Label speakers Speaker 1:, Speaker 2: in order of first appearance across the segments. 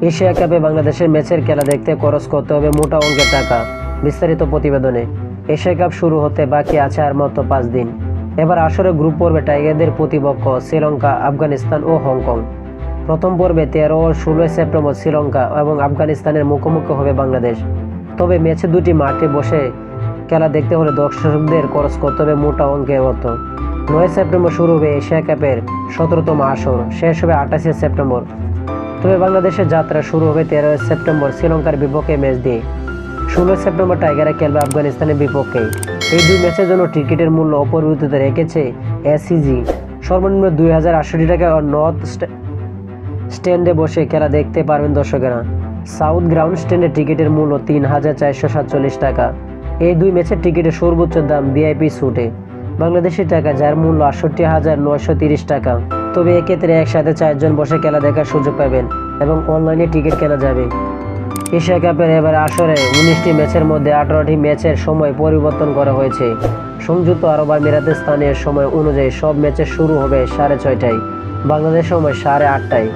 Speaker 1: Asia কাপে বাংলাদেশের ম্যাচের খেলা দেখতে খরচ করতে হবে মোটা অঙ্কের টাকা। বিস্তারিত প্রতিবেদনে। এশিয়া কাপ শুরু হতে বাকি আছে আর মাত্র 5 দিন। এবার আসরে গ্রুপ পর্বে টাইগারদের প্রতিপক্ষ শ্রীলঙ্কা, আফগানিস্তান ও হংকং। প্রথম পর্বে 13 ও 16 সেপ্টেম্বর শ্রীলঙ্কা এবং আফগানিস্তানের মুখোমুখি হবে বাংলাদেশ। তবে ম্যাচে দুটি মাঠে বসে খেলা দেখতে হলে দর্শকদের খরচ করতে হবে মোটা অঙ্কের অর্থ। 9 সেপ্টেম্বর শুরু হবে এশিয়া কাপের 17তম আসর, শেষ হবে 28 সেপ্টেম্বর। তবে বাংলাদেশের যাত্রা শুরু হবে 13 সেপ্টেম্বর শ্রীলঙ্কার বিপক্ষে ম্যাচ দিয়ে। 16 সেপ্টেম্বর টাইগাররা খেলবে আফগানিস্তানের বিপক্ষে। এই দুই ম্যাচের জন্য টিকিটের মূল্য অপরিবর্তিত রেখেছে এসিজি। সর্বনিম্ন 2068 টাকা ও নর্থ স্ট্যান্ডে বসে খেলা দেখতে পারবেন দর্শকেরা। সাউথ গ্রাউন্ড স্ট্যান্ডে টিকিটের মূল্য 3447 টাকা। এই দুই ম্যাচের টিকিটের সর্বোচ্চ দাম ভিআইপি স্যুটে বাংলাদেশি টাকা, যার মূল্য 68,930 টাকা। তবে এক্ষেত্রে একসাথে 4 জন বসে খেলা দেখার সুযোগ পাবেন এবং অনলাইনে টিকিট কেনা যাবে। এশিয়া কাপের এবার আসরে 19টি ম্যাচের মধ্যে 18টি ম্যাচের সময় পরিবর্তন করা হয়েছে। সংযুক্ত আরব আমিরাতের স্থানীয় সময় অনুযায়ী সব ম্যাচের শুরু হবে 6:30টায়, বাংলাদেশ সময় 8:30টায়।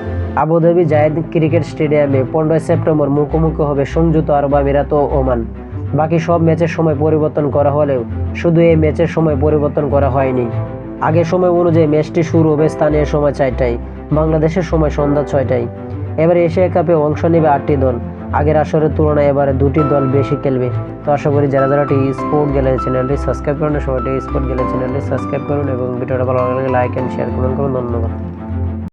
Speaker 1: আবুধাবি জায়েদ ক্রিকেট স্টেডিয়ামে 15 সেপ্টেম্বর মুখোমুখি হবে সংযুক্ত আরব আমিরাত ও ওমান। বাকি সব ম্যাচের সময় পরিবর্তন করা হলেও শুধু এই ম্যাচের সময় পরিবর্তন করা হয়নি। আগের সময় অনুযায়ী ম্যাচটি শুরু হবে স্থানীয় সময় 4টায়, বাংলাদেশের সময় সন্ধ্যা 6টায়। এবার এশিয়া কাপে অংশ নেবে 8টি দল। আগের আসরের তুলনায় এবারে 2টি দল বেশি খেলবে। তো আশা করি যারা টি স্পোর্ট গ্যালারি চ্যানেলটি সাবস্ক্রাইব করুন, সবাই স্পোর্ট গ্যালারি চ্যানেলটি সাবস্ক্রাইব করুন এবং ভিডিওটা ভালো লাগলে লাইক অ্যান্ড শেয়ার করুন। ধন্যবাদ।